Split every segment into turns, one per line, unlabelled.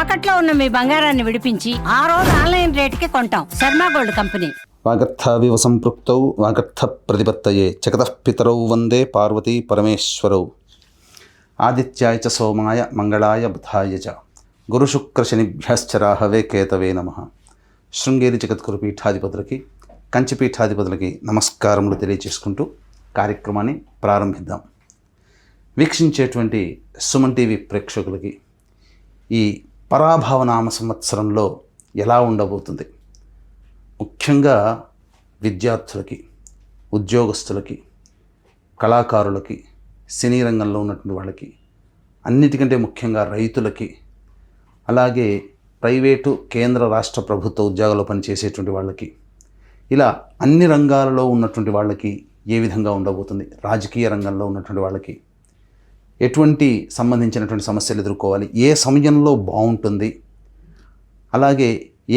తాకట్లో ఉన్న మీ బంగారాన్ని విడిపించి ఆ రోజు ఆన్లైన్ రేటుకి కొంటాం. Sharma gold company.
వాగర్థావివ సంపృక్తౌ వాగర్థ ప్రతిపత్తయే జగతః పితరౌ వందే పార్వతీ పరమేశ్వరౌ. ఆదిత్యాయ చ సోమాయ మంగళాయ బుధాయ చ గురుశుక్రశనిభ్యశ్చ రాహవే కేతవే నమః. శృంగేరి జగద్గురు పీఠాధిపతులకి, కంచి పీఠాధిపతులకి నమస్కారములు తెలియజేసుకుంటూ కార్యక్రమాన్ని ప్రారంభిద్దాం. వీక్షించేటువంటి సుమన్ టీవీ ప్రేక్షకులకి ఈ పరాభవనామ సంవత్సరంలో ఎలా ఉండబోతుంది, ముఖ్యంగా విద్యార్థులకి, ఉద్యోగస్తులకి, కళాకారులకి, సినీ రంగంలో ఉన్నటువంటి వాళ్ళకి, అన్నిటికంటే ముఖ్యంగా రైతులకి, అలాగే ప్రైవేటు కేంద్ర రాష్ట్ర ప్రభుత్వ ఉద్యోగాల్లో పనిచేసేటువంటి వాళ్ళకి, ఇలా అన్ని రంగాలలో ఉన్నటువంటి వాళ్ళకి ఏ విధంగా ఉండబోతుంది, రాజకీయ రంగంలో ఉన్నటువంటి వాళ్ళకి ఎటువంటి సంబంధించినటువంటి సమస్యలు ఎదుర్కోవాలి, ఏ సమయంలో బాగుంటుంది, అలాగే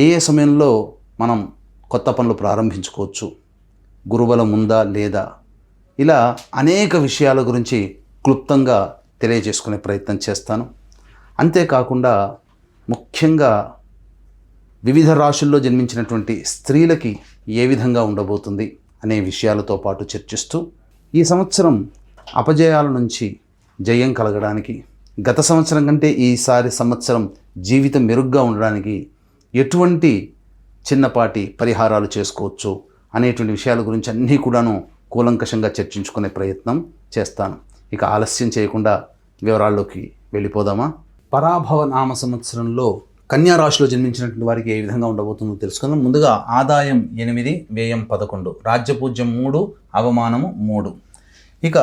ఏ సమయంలో మనం కొత్త పనులు ప్రారంభించుకోవచ్చు, గురుబలం ఉందా లేదా, ఇలా అనేక విషయాల గురించి క్లుప్తంగా తెలియజేసుకునే ప్రయత్నం చేస్తాను. అంతేకాకుండా ముఖ్యంగా వివిధ రాశుల్లో జన్మించినటువంటి స్త్రీలకి ఏ విధంగా ఉండబోతుంది అనే విషయాలతో పాటు చర్చిస్తూ ఈ సంవత్సరం అపజయాల నుంచి జయం కలగడానికి, గత సంవత్సరం కంటే ఈసారి సంవత్సరం జీవితం మెరుగ్గా ఉండడానికి ఎటువంటి చిన్నపాటి పరిహారాలు చేసుకోవచ్చు అనేటువంటి విషయాల గురించి అన్నీ కూడాను కూలంకషంగా చర్చించుకునే ప్రయత్నం చేస్తాను. ఇక ఆలస్యం చేయకుండా వివరాల్లోకి వెళ్ళిపోదామా. పరాభవ నామ సంవత్సరంలో కన్యా రాశిలో జన్మించినటువంటి వారికి ఏ విధంగా ఉండబోతుందో తెలుసుకుందాం. ముందుగా ఆదాయం 8, వ్యయం 11, రాజ్యపూజ్యం 3, అవమానము 3. ఇక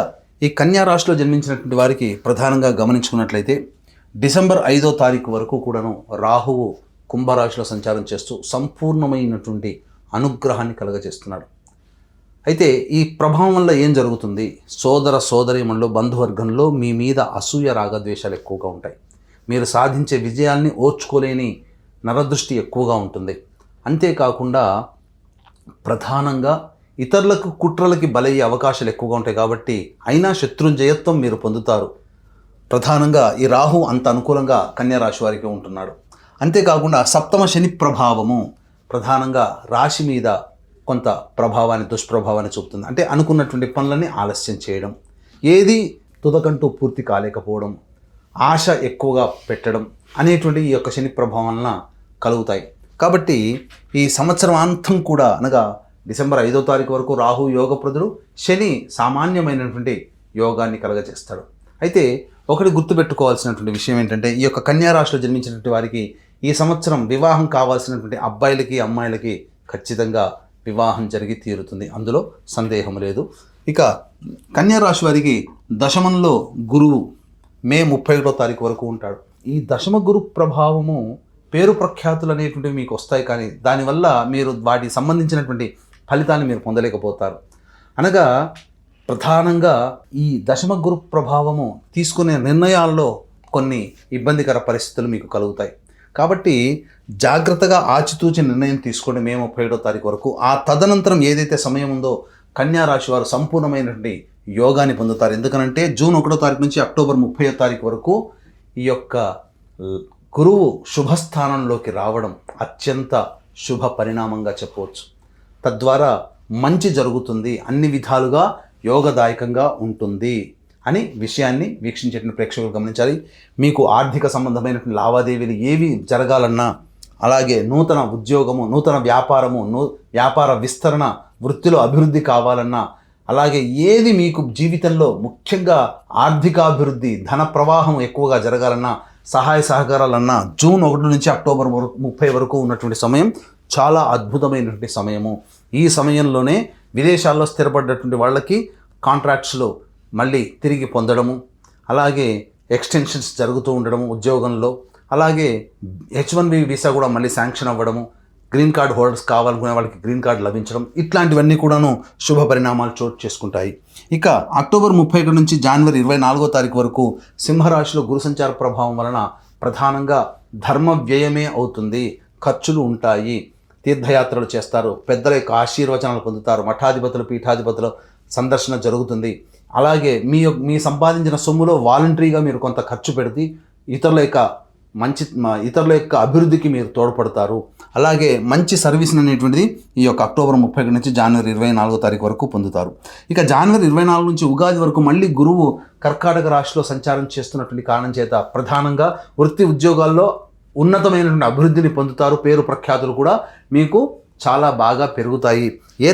ఈ కన్యా రాశిలో జన్మించినటువంటి వారికి ప్రధానంగా గమనించుకున్నట్లయితే డిసెంబర్ 5వ తారీఖు వరకు కూడాను రాహువు కుంభరాశిలో సంచారం చేస్తూ సంపూర్ణమైనటువంటి అనుగ్రహాన్ని కలగజేస్తున్నాడు. అయితే ఈ ప్రభావం వల్ల ఏం జరుగుతుంది, సోదర సోదరీమణులు, బంధువర్గంలో మీ మీద అసూయ రాగద్వేషాలు ఎక్కువగా ఉంటాయి. మీరు సాధించే విజయాల్ని ఓర్చుకోలేని నరదృష్టి ఎక్కువగా ఉంటుంది. అంతేకాకుండా ప్రధానంగా ఇతరులకు కుట్రలకి బలయ్యే అవకాశాలు ఎక్కువగా ఉంటాయి. కాబట్టి అయినా శత్రుంజయత్వం మీరు పొందుతారు. ప్రధానంగా ఈ రాహు అంత అనుకూలంగా కన్యా రాశి వారికి ఉంటున్నాడు. అంతేకాకుండా సప్తమ శని ప్రభావము ప్రధానంగా రాశి మీద కొంత ప్రభావాన్ని, దుష్ప్రభావాన్ని చూపుతుంది. అంటే అనుకున్నటువంటి పనులని ఆలస్యం చేయడం, ఏది తుదకంటూ పూర్తి కాలేకపోవడం, ఆశ ఎక్కువగా పెట్టడం అనేటువంటి ఈ యొక్క శని ప్రభావం వలన కలుగుతాయి. కాబట్టి ఈ సంవత్సరం అంతం కూడా అనగా డిసెంబర్ 5వ తారీఖు వరకు రాహు యోగప్రదుడు, శని సామాన్యమైనటువంటి యోగాన్ని కలగజేస్తాడు. అయితే ఒకటి గుర్తుపెట్టుకోవాల్సినటువంటి విషయం ఏంటంటే, ఈ యొక్క కన్యా రాశిలో జన్మించినటువంటి వారికి ఈ సంవత్సరం వివాహం కావాల్సినటువంటి అబ్బాయిలకి అమ్మాయిలకి ఖచ్చితంగా వివాహం జరిగి తీరుతుంది, అందులో సందేహం లేదు. ఇక కన్యా రాశి వారికి దశమంలో గురువు మే 31వ తారీఖు వరకు ఉంటాడు. ఈ దశమ గురు ప్రభావము పేరు ప్రఖ్యాతులు అనేటువంటివి మీకు వస్తాయి, కానీ దానివల్ల మీరు వాటికి సంబంధించినటువంటి ఫలితాన్ని మీరు పొందలేకపోతారు. అనగా ప్రధానంగా ఈ దశమ గురు ప్రభావము తీసుకునే నిర్ణయాల్లో కొన్ని ఇబ్బందికర పరిస్థితులు మీకు కలుగుతాయి. కాబట్టి జాగ్రత్తగా ఆచితూచి నిర్ణయం తీసుకోండి మే 31వ తారీఖు వరకు. ఆ తదనంతరం ఏదైతే సమయం ఉందో కన్యా రాశి వారు సంపూర్ణమైనటువంటి యోగాన్ని పొందుతారు. ఎందుకనంటే జూన్ 1వ తారీఖు నుంచి అక్టోబర్ 30వ తారీఖు వరకు ఈ యొక్క గురువు శుభస్థానంలోకి రావడం అత్యంత శుభ పరిణామంగా చెప్పవచ్చు. తద్వారా మంచి జరుగుతుంది, అన్ని విధాలుగా యోగదాయకంగా ఉంటుంది అని విషయాన్ని వీక్షించేటువంటి ప్రేక్షకులు గమనించాలి. మీకు ఆర్థిక సంబంధమైనటువంటి లావాదేవీలు ఏవి జరగాలన్నా, అలాగే నూతన ఉద్యోగము, నూతన వ్యాపారము, వ్యాపార విస్తరణ, వృత్తిలో అభివృద్ధి కావాలన్నా, అలాగే ఏది మీకు జీవితంలో ముఖ్యంగా ఆర్థికాభివృద్ధి, ధన ప్రవాహం ఎక్కువగా జరగాలన్నా, సహాయ సహకారాలన్నా జూన్ 1 నుంచి అక్టోబర్ 30 వరకు ఉన్నటువంటి సమయం చాలా అద్భుతమైనటువంటి సమయము. ఈ సమయంలోనే విదేశాల్లో స్థిరపడ్డటువంటి వాళ్ళకి కాంట్రాక్ట్స్లో మళ్ళీ తిరిగి పొందడము, అలాగే ఎక్స్టెన్షన్స్ జరుగుతూ ఉండడము ఉద్యోగంలో, అలాగే H1B వీసా కూడా మళ్ళీ శాంక్షన్ అవ్వడము, గ్రీన్ కార్డ్ హోల్డర్స్ కావాలనుకునే వాళ్ళకి గ్రీన్ కార్డ్ లభించడం, ఇట్లాంటివన్నీ కూడాను శుభ పరిణామాలు చోటు చేసుకుంటాయి. ఇక అక్టోబర్ 31 నుంచి జనవరి 24వ తారీఖు వరకు సింహరాశిలో గురు సంచార ప్రభావం వలన ప్రధానంగా ధర్మ వ్యయమే అవుతుంది, ఖర్చులు ఉంటాయి, తీర్థయాత్రలు చేస్తారు, పెద్దల యొక్క ఆశీర్వచనాలు పొందుతారు, మఠాధిపతులు పీఠాధిపతుల సందర్శన జరుగుతుంది. అలాగే మీ సంపాదించిన సొమ్ములో వాలంటరీగా మీరు కొంత ఖర్చు పెడితే ఇతరుల యొక్క ఇతరుల యొక్క అభివృద్ధికి మీరు తోడ్పడతారు. అలాగే మంచి సర్వీస్ అనేటువంటిది ఈ యొక్క అక్టోబర్ 31 నుంచి జనవరి 24వ తారీఖు వరకు పొందుతారు. ఇక జనవరి 24 నుంచి ఉగాది వరకు మళ్ళీ గురువు కర్కాటక రాశిలో సంచారం చేస్తున్నటువంటి కారణం చేత ప్రధానంగా వృత్తి ఉద్యోగాల్లో ఉన్నతమైనటువంటి అభివృద్ధిని పొందుతారు. పేరు ప్రఖ్యాతులు కూడా మీకు చాలా బాగా పెరుగుతాయి.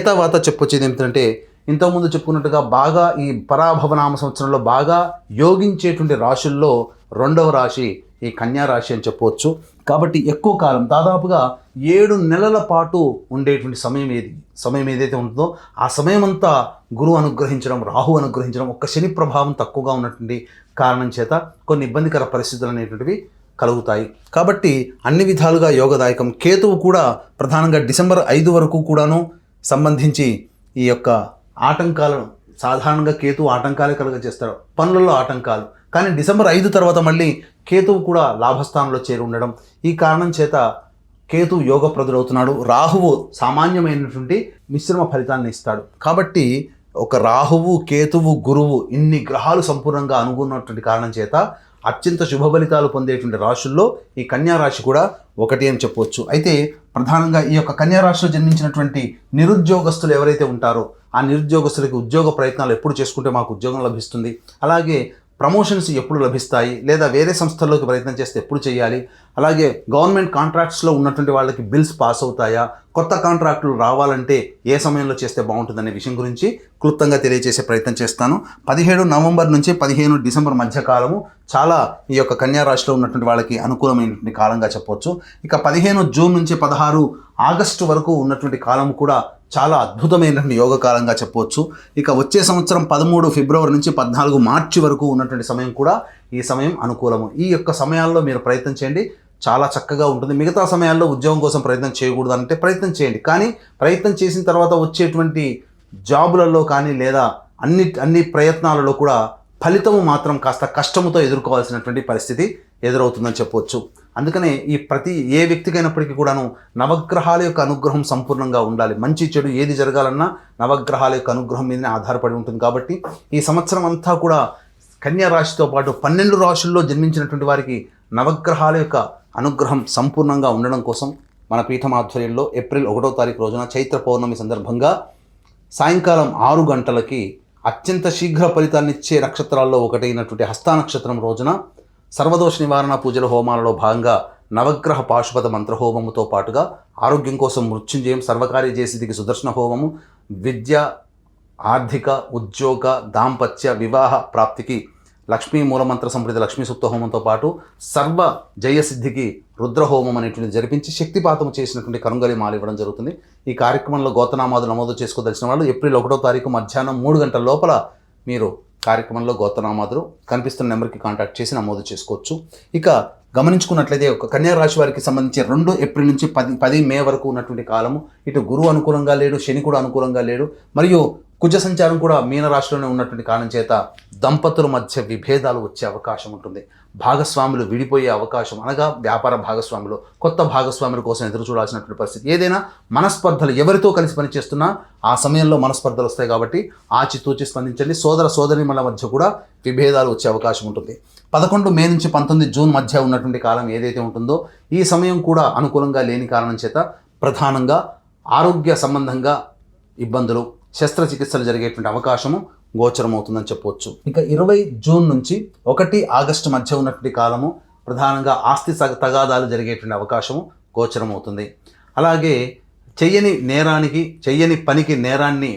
తర్వాత చెప్పొచ్చేది ఏమిటంటే, ఇంతకుముందు చెప్పుకున్నట్టుగా బాగా ఈ పరాభవనామ సంవత్సరంలో బాగా యోగించేటువంటి రాశుల్లో 2వ రాశి ఈ కన్యా రాశి అని చెప్పవచ్చు. కాబట్టి ఎక్కువ కాలం దాదాపుగా 7 నెలల పాటు ఉండేటువంటి సమయం ఏదైతే ఉంటుందో ఆ సమయం అంతా గురువు అనుగ్రహించడం, రాహు అనుగ్రహించడం, ఒక్క శని ప్రభావం తక్కువగా ఉన్నటువంటి కారణం చేత కొన్ని ఇబ్బందికర పరిస్థితులు అనేటువంటివి కలుగుతాయి. కాబట్టి అన్ని విధాలుగా యోగదాయకం. కేతువు కూడా ప్రధానంగా డిసెంబర్ 5 వరకు కూడాను సంబంధించి ఈ యొక్క ఆటంకాలను, సాధారణంగా కేతువు ఆటంకాలే కలుగజేస్తాడు, పనులలో ఆటంకాలు. కానీ డిసెంబర్ 5 తర్వాత మళ్ళీ కేతువు కూడా లాభస్థానంలో చేరి ఉండడం, ఈ కారణం చేత కేతువు యోగప్రదుడవుతున్నాడు. రాహువు సామాన్యమైనటువంటి మిశ్రమ ఫలితాన్ని ఇస్తాడు. కాబట్టి ఒక రాహువు, కేతువు, గురువు ఇన్ని గ్రహాలు సంపూర్ణంగా అనుకున్నటువంటి కారణం చేత అత్యంత శుభ ఫలితాలు పొందేటువంటి రాశుల్లో ఈ కన్యా రాశి కూడా ఒకటి అని చెప్పవచ్చు. అయితే ప్రధానంగా ఈ యొక్క కన్యా రాశిలో జన్మించినటువంటి నిరుద్యోగస్తులు ఎవరైతే ఉంటారో ఆ నిరుద్యోగస్తులకి ఉద్యోగ ప్రయత్నాలు ఎప్పుడు చేసుకుంటే మాకు ఉద్యోగం లభిస్తుంది, అలాగే ప్రమోషన్స్ ఎప్పుడు లభిస్తాయి, లేదా వేరే సంస్థల్లోకి ప్రయత్నం చేస్తే ఎప్పుడు చేయాలి, అలాగే గవర్నమెంట్ కాంట్రాక్ట్స్లో ఉన్నటువంటి వాళ్ళకి బిల్స్ పాస్ అవుతాయా, కొత్త కాంట్రాక్టులు రావాలంటే ఏ సమయంలో చేస్తే బాగుంటుందనే విషయం గురించి క్లుప్తంగా తెలియజేసే ప్రయత్నం చేస్తాను. 17 నవంబర్ నుంచి 15 డిసెంబర్ మధ్యకాలము చాలా ఈ యొక్క కన్యా రాశిలో ఉన్నటువంటి వాళ్ళకి అనుకూలమైనటువంటి కాలంగా చెప్పవచ్చు. ఇక 15 జూన్ నుంచి 16 ఆగస్టు వరకు ఉన్నటువంటి కాలం కూడా చాలా అద్భుతమైనటువంటి యోగ కాలంగా చెప్పవచ్చు. ఇక వచ్చే సంవత్సరం 13 ఫిబ్రవరి నుంచి 14 మార్చి వరకు ఉన్నటువంటి సమయం కూడా ఈ సమయం అనుకూలము. ఈ యొక్క సమయాల్లో మీరు ప్రయత్నం చేయండి, చాలా చక్కగా ఉంటుంది. మిగతా సమయాల్లో ఉద్యోగం కోసం ప్రయత్నం చేయకూడదు అంటే ప్రయత్నం చేయండి, కానీ ప్రయత్నం చేసిన తర్వాత వచ్చేటువంటి జాబులలో కానీ లేదా అన్ని ప్రయత్నాలలో కూడా ఫలితము మాత్రం కాస్త కష్టముతో ఎదుర్కోవాల్సినటువంటి పరిస్థితి ఎదురవుతుందని చెప్పవచ్చు. అందుకనే ఏ వ్యక్తికైనప్పటికీ కూడాను నవగ్రహాల యొక్క అనుగ్రహం సంపూర్ణంగా ఉండాలి. మంచి చెడు ఏది జరగాలన్నా నవగ్రహాల యొక్క అనుగ్రహం మీదనే ఆధారపడి ఉంటుంది. కాబట్టి ఈ సంవత్సరం అంతా కూడా కన్యా రాశితో పాటు 12 రాశుల్లో జన్మించినటువంటి వారికి నవగ్రహాల యొక్క అనుగ్రహం సంపూర్ణంగా ఉండడం కోసం మన పీఠం ఆధ్వర్యంలో ఏప్రిల్ 1వ తారీఖు రోజున చైత్ర పౌర్ణమి సందర్భంగా సాయంకాలం 6 గంటలకి అత్యంత శీఘ్ర ఫలితాన్నిచ్చే నక్షత్రాల్లో ఒకటైనటువంటి హస్త నక్షత్రం రోజున సర్వదోష నివారణ పూజల హోమాలలో భాగంగా నవగ్రహ పాశుపత మంత్రహోమముతో పాటుగా ఆరోగ్యం కోసం మృత్యుంజయం, సర్వకార్య చేసిదికి సుదర్శన హోమము, విద్య, ఆర్థిక, ఉద్యోగ, దాంపత్య, వివాహ ప్రాప్తికి లక్ష్మీ మూలమంత్ర సంప్రీత లక్ష్మీ సూక్త హోమంతో పాటు సర్వ జయసిద్ధికి రుద్రహోమం అనేటువంటి జరిపించి శక్తిపాతం చేసినటువంటి కనుగలి మాల ఇవ్వడం జరుగుతుంది. ఈ కార్యక్రమంలో గోతనామాదులు నమోదు చేసుకోదలిచిన వాళ్ళు ఏప్రిల్ 1వ తారీఖు మధ్యాహ్నం 3 గంటల లోపల మీరు కార్యక్రమంలో గోతనామాదులు కనిపిస్తున్న నెంబర్కి కాంటాక్ట్ చేసి నమోదు చేసుకోవచ్చు. ఇక గమనించుకున్నట్లయితే ఒక కన్యా రాశి వారికి సంబంధించి 2 ఏప్రిల్ నుంచి 10 మే వరకు ఉన్నటువంటి కాలము ఇటు గురువు అనుకూలంగా లేడు, శని కూడా అనుకూలంగా లేడు, మరియు కుజ సంచారం కూడా మీనరాశిలోనే ఉన్నటువంటి కారణం చేత దంపతుల మధ్య విభేదాలు వచ్చే అవకాశం ఉంటుంది. భాగస్వాములు విడిపోయే అవకాశం, అనగా వ్యాపార భాగస్వాములు కొత్త భాగస్వాముల కోసం ఎదురు చూడాల్సినటువంటి పరిస్థితి. ఏదైనా మనస్పర్ధలు ఎవరితో కలిసి పనిచేస్తున్నా ఆ సమయంలో మనస్పర్ధలు వస్తాయి. కాబట్టి ఆచితూచి స్పందించండి. సోదరీమణుల మధ్య కూడా విభేదాలు వచ్చే అవకాశం ఉంటుంది. 11 మే నుంచి 19 జూన్ మధ్య ఉన్నటువంటి కాలం ఏదైతే ఉంటుందో ఈ సమయం కూడా అనుకూలంగా లేని కారణం చేత ప్రధానంగా ఆరోగ్య సంబంధంగా ఇబ్బందులు, శస్త్రచికిత్సలు జరిగేటువంటి అవకాశము గోచరమవుతుందని చెప్పవచ్చు. ఇక 20 జూన్ నుంచి 1 ఆగస్టు మధ్య ఉన్నటువంటి కాలము ప్రధానంగా ఆస్తి తగాదాలు జరిగేటువంటి అవకాశము గోచరమవుతుంది. అలాగే చెయ్యని పనికి నేరాన్ని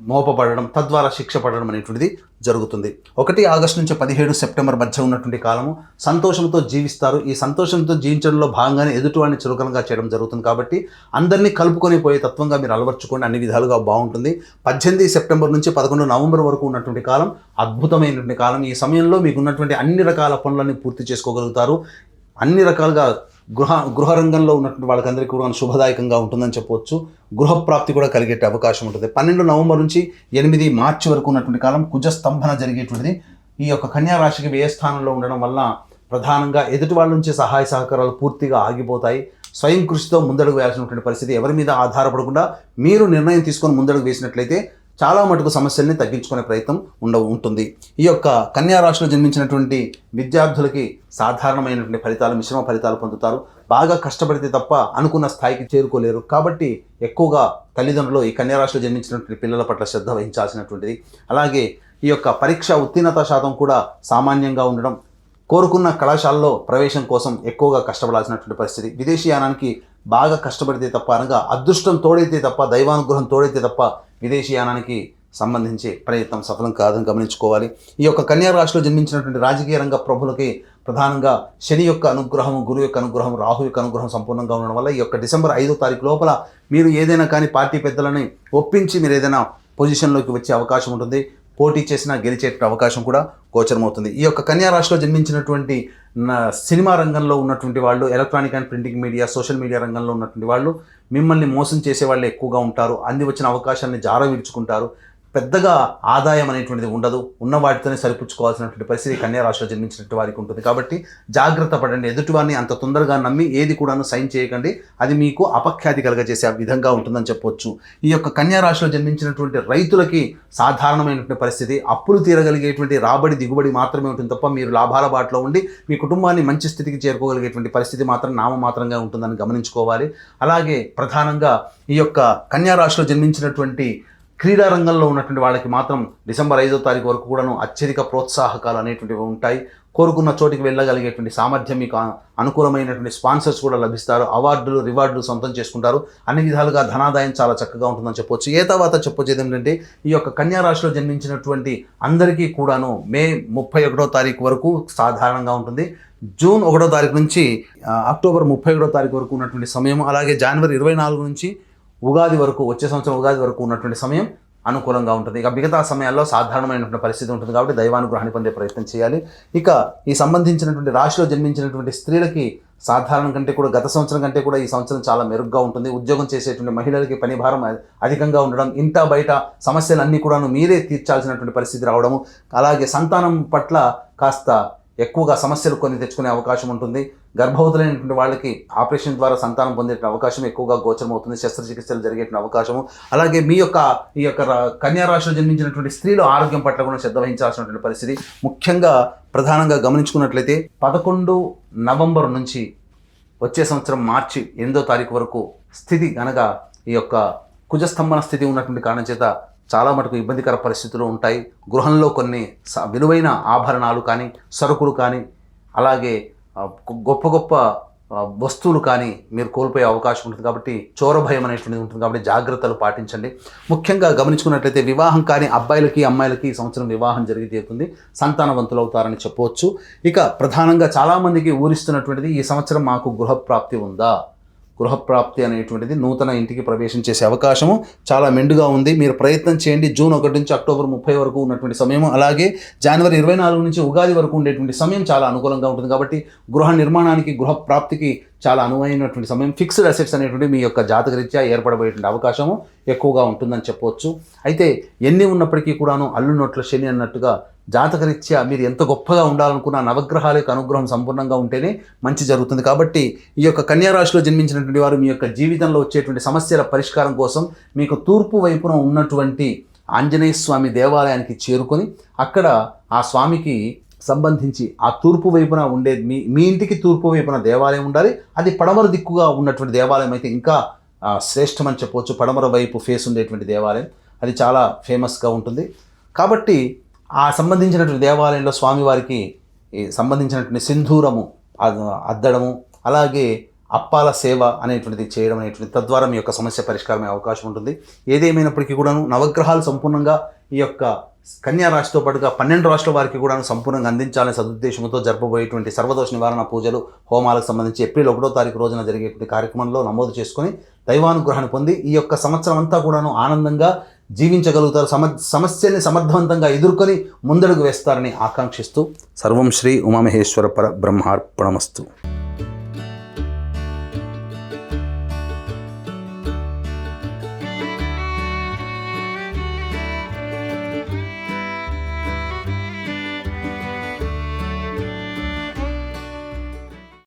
మోపబడడం, తద్వారా శిక్ష పడడం అనేటువంటిది జరుగుతుంది. 1 ఆగస్టు నుంచి 17 సెప్టెంబర్ మధ్య ఉన్నటువంటి కాలము సంతోషంతో జీవిస్తారు. ఈ సంతోషంతో జీవించడంలో భాగంగానే ఎదుటివాడిని చురుకనగా చేయడం జరుగుతుంది. కాబట్టి అందరినీ కలుపుకొని పోయే తత్వంగా మీరు అలవర్చుకోండి, అన్ని విధాలుగా బాగుంటుంది. 18 సెప్టెంబర్ నుంచి 11 నవంబర్ వరకు ఉన్నటువంటి కాలం అద్భుతమైనటువంటి కాలం. ఈ సమయంలో మీకు ఉన్నటువంటి అన్ని రకాల పనులన్నీ పూర్తి చేసుకోగలుగుతారు. అన్ని రకాలుగా గృహ రంగంలో ఉన్నటువంటి వాళ్ళకందరికీ కూడా శుభదాయకంగా ఉంటుందని చెప్పవచ్చు. గృహప్రాప్తి కూడా కలిగే అవకాశం ఉంటుంది. 12 నవంబర్ నుంచి 8 మార్చి వరకు ఉన్నటువంటి కాలం కుజ స్తంభన జరిగేటువంటిది. ఈ యొక్క కన్యా రాశికి వ్యయ స్థానంలో ఉండడం వల్ల ప్రధానంగా ఎదుటి వాళ్ళ నుంచి సహాయ సహకారాలు పూర్తిగా ఆగిపోతాయి. స్వయం కృషితో ముందడుగు వేయాల్సినటువంటి పరిస్థితి. ఎవరి మీద ఆధారపడకుండా మీరు నిర్ణయం తీసుకొని ముందడుగు వేసినట్లయితే చాలా మటుకు సమస్యల్ని తగ్గించుకునే ప్రయత్నం ఉంటుంది. ఈ యొక్క కన్యా రాశిలో జన్మించినటువంటి విద్యార్థులకి సాధారణమైనటువంటి ఫలితాలు, మిశ్రమ ఫలితాలు పొందుతారు. బాగా కష్టపడితే తప్ప అనుకున్న స్థాయికి చేరుకోలేరు. కాబట్టి ఎక్కువగా తల్లిదండ్రులు ఈ కన్యా రాశిలో జన్మించినటువంటి పిల్లల పట్ల శ్రద్ధ వహించాల్సినటువంటిది. అలాగే ఈ యొక్క పరీక్ష ఉత్తీర్ణత శాతం కూడా సామాన్యంగా ఉండడం, కోరుకున్న కళాశాలలో ప్రవేశం కోసం ఎక్కువగా కష్టపడాల్సినటువంటి పరిస్థితి, విదేశీయానానికి బాగా కష్టపడితే తప్ప, అనగా అదృష్టం తోడైతే తప్ప, దైవానుగ్రహం తోడైతే తప్ప విదేశీయానానికి సంబంధించి ప్రయత్నం సఫలం కాదని గమనించుకోవాలి. ఈ యొక్క కన్యా రాశిలో జన్మించినటువంటి రాజకీయ రంగ ప్రభులకి ప్రధానంగా శని యొక్క అనుగ్రహం, గురువు యొక్క అనుగ్రహం, రాహు యొక్క అనుగ్రహం సంపూర్ణంగా ఉండడం వల్ల ఈ యొక్క డిసెంబర్ 5వ తారీఖు లోపల మీరు ఏదైనా కానీ పార్టీ పెద్దలని ఒప్పించి మీరు ఏదైనా పొజిషన్లోకి వచ్చే అవకాశం ఉంటుంది. పోటీ చేసినా గెలిచే అవకాశం కూడా గోచరమవుతుంది. ఈ యొక్క కన్యా రాశిలో జన్మించినటువంటి సినిమా రంగంలో ఉన్నటువంటి వాళ్ళు, electronic and printing media, social media రంగంలో ఉన్నటువంటి వాళ్ళు మిమ్మల్ని మోసం చేసే వాళ్ళు ఎక్కువగా ఉంటారు. అంది వచ్చిన అవకాశాన్ని జార విడుచుకుంటారు. పెద్దగా ఆదాయం అనేటువంటిది ఉండదు. ఉన్న వాటితోనే సరిపుచ్చుకోవాల్సినటువంటి పరిస్థితి కన్యా రాశిలో జన్మించినటువంటి వారికి ఉంటుంది. కాబట్టి జాగ్రత్త పడండి. ఎదుటివారిని అంత తొందరగా నమ్మి ఏది కూడాను సైన్ చేయకండి. అది మీకు అపఖ్యాతి కలగజేసే విధంగా ఉంటుందని చెప్పొచ్చు. ఈ యొక్క కన్యా రాశిలో జన్మించినటువంటి రైతులకి సాధారణమైనటువంటి పరిస్థితి, అప్పులు తీరగలిగేటువంటి రాబడి దిగుబడి మాత్రమే ఉంటుంది తప్ప మీరు లాభాల బాటలో ఉండి మీ కుటుంబాన్ని మంచి స్థితికి చేరుకోగలిగేటువంటి పరిస్థితి మాత్రం నామమాత్రంగా ఉంటుందని గమనించుకోవాలి. అలాగే ప్రధానంగా ఈ యొక్క కన్యా రాశిలో జన్మించినటువంటి క్రీడా రంగంలో ఉన్నటువంటి వాళ్ళకి మాత్రం డిసెంబర్ 5వ తారీఖు వరకు కూడాను అత్యధిక ప్రోత్సాహకాలు అనేటువంటివి ఉంటాయి. కోరుకున్న చోటికి వెళ్ళగలిగేటువంటి సామర్థ్యం, మీకు అనుకూలమైనటువంటి స్పాన్సర్స్ కూడా లభిస్తారు. అవార్డులు, రివార్డులు సొంతం చేసుకుంటారు. అన్ని విధాలుగా ధనాదాయం చాలా చక్కగా ఉంటుందని చెప్పొచ్చు. ఏ తర్వాత చెప్పొచ్చేది ఏంటంటే ఈ యొక్క కన్యా రాశిలో జన్మించినటువంటి అందరికీ కూడాను మే 31వ తారీఖు వరకు సాధారణంగా ఉంటుంది. జూన్ 1వ తారీఖు నుంచి అక్టోబర్ 31వ తారీఖు వరకు ఉన్నటువంటి సమయం, అలాగే జనవరి 24 నుంచి ఉగాది వరకు, వచ్చే సంవత్సరం ఉగాది వరకు ఉన్నటువంటి సమయం అనుకూలంగా ఉంటుంది. ఇక మిగతా సమయాల్లో సాధారణమైనటువంటి పరిస్థితి ఉంటుంది. కాబట్టి దైవానుగ్రహాన్ని పొందే ప్రయత్నం చేయాలి. ఇక ఈ సంబంధించినటువంటి రాశిలో జన్మించినటువంటి స్త్రీలకి సాధారణం కంటే కూడా, గత సంవత్సరం కంటే కూడా ఈ సంవత్సరం చాలా మెరుగ్గా ఉంటుంది. ఉద్యోగం చేసేటువంటి మహిళలకి పని భారం అధికంగా ఉండడం, ఇంట బయట సమస్యలన్నీ కూడాను మీరే తీర్చాల్సినటువంటి పరిస్థితి రావడము, అలాగే సంతానం పట్ల కాస్త ఎక్కువగా సమస్యలు కొన్ని తెచ్చుకునే అవకాశం ఉంటుంది. గర్భవతులైనటువంటి వాళ్ళకి ఆపరేషన్ ద్వారా సంతానం పొందే అవకాశం ఎక్కువగా గోచరం అవుతుంది. శస్త్రచికిత్సలు జరిగే అవకాశము. అలాగే మీ యొక్క ఈ యొక్క కన్యా రాశిలో జన్మించినటువంటి స్త్రీలు ఆరోగ్యం పట్ల కూడా శ్రద్ధ వహించాల్సినటువంటి పరిస్థితి. ముఖ్యంగా ప్రధానంగా గమనించుకున్నట్లయితే 11 నవంబర్ నుంచి వచ్చే సంవత్సరం మార్చి 8వ తారీఖు వరకు స్థితి అనగా ఈ యొక్క కుజస్తంభన స్థితి ఉన్నటువంటి కారణం చేత చాలా మటుకు ఇబ్బందికర పరిస్థితులు ఉంటాయి. గృహంలో కొన్ని విలువైన ఆభరణాలు కానీ, సరుకులు కానీ, అలాగే గొప్ప గొప్ప వస్తువులు కానీ మీరు కోల్పోయే అవకాశం ఉంటుంది. కాబట్టి చోర భయం అనేటువంటిది ఉంటుంది. కాబట్టి జాగ్రత్తలు పాటించండి. ముఖ్యంగా గమనించుకున్నట్లయితే వివాహం కానీ అబ్బాయిలకి అమ్మాయిలకి ఈ సంవత్సరం వివాహం జరిగి తీరుతుంది. సంతానవంతులు అవుతారని చెప్పవచ్చు. ఇక ప్రధానంగా చాలామందికి ఊరిస్తున్నటువంటిది, ఈ సంవత్సరం మాకు గృహప్రాప్తి ఉందా? గృహప్రాప్తి అనేటువంటిది నూతన ఇంటికి ప్రవేశం చేసే అవకాశము చాలా మెండుగా ఉంది. మీరు ప్రయత్నం చేయండి. జూన్ 1 నుంచి అక్టోబర్ 30 వరకు ఉన్నటువంటి సమయం, అలాగే జనవరి 24 నుంచి ఉగాది వరకు ఉండేటువంటి సమయం చాలా అనుకూలంగా ఉంటుంది. కాబట్టి గృహ నిర్మాణానికి, గృహప్రాప్తికి చాలా అనువైనటువంటి సమయం. ఫిక్స్డ్ అసెట్స్ అనేటువంటి మీ యొక్క జాతకరీత్యా ఏర్పడబోయేటువంటి అవకాశము ఎక్కువగా ఉంటుందని చెప్పవచ్చు. అయితే ఎన్ని ఉన్నప్పటికీ కూడాను అల్లు నోట్ల శని అన్నట్టుగా జాతకరీత్యా మీరు ఎంత గొప్పగా ఉండాలనుకున్న నవగ్రహాల యొక్క అనుగ్రహం సంపూర్ణంగా ఉంటేనే మంచి జరుగుతుంది. కాబట్టి ఈ యొక్క కన్యా రాశిలో జన్మించినటువంటి వారు మీ యొక్క జీవితంలో వచ్చేటువంటి సమస్యల పరిష్కారం కోసం మీకు తూర్పు వైపున ఉన్నటువంటి ఆంజనేయ స్వామి దేవాలయానికి చేరుకొని అక్కడ ఆ స్వామికి సంబంధించి ఆ తూర్పు వైపున ఉండే మీ ఇంటికి తూర్పు వైపున దేవాలయం ఉండాలి. అది పడమర దిక్కుగా ఉన్నటువంటి దేవాలయం అయితే ఇంకా శ్రేష్టమని చెప్పవచ్చు. పడమర వైపు ఫేస్ ఉండేటువంటి దేవాలయం అది చాలా ఫేమస్గా ఉంటుంది. కాబట్టి ఆ సంబంధించినటువంటి దేవాలయంలో స్వామివారికి సంబంధించినటువంటి సింధూరము అద్దడము, అలాగే అప్పాల సేవ అనేటువంటిది చేయడం అనేటువంటి, తద్వారా మీ యొక్క సమస్య పరిష్కారమే అవకాశం ఉంటుంది. ఏదేమైనప్పటికీ కూడాను నవగ్రహాలు సంపూర్ణంగా ఈ యొక్క కన్యా రాశితో పాటుగా 12 రాశుల వారికి కూడా సంపూర్ణంగా అందించాలనే సదుద్దేశంతో జరపబోయేటువంటి సర్వదోష నివారణ పూజలు, హోమాలకు సంబంధించి ఏప్రిల్ 1వ తారీఖు రోజున జరిగేటువంటి కార్యక్రమంలో నమోదు చేసుకొని దైవానుగ్రహాన్ని పొంది ఈ యొక్క సంవత్సరం అంతా కూడాను ఆనందంగా జీవించగలుగుతారు. సమస్యల్ని సమర్థవంతంగా ఎదుర్కొని ముందడుగు వేస్తారని ఆకాంక్షిస్తూ సర్వం శ్రీ ఉమామహేశ్వర పర బ్రహ్మార్పణమస్తు.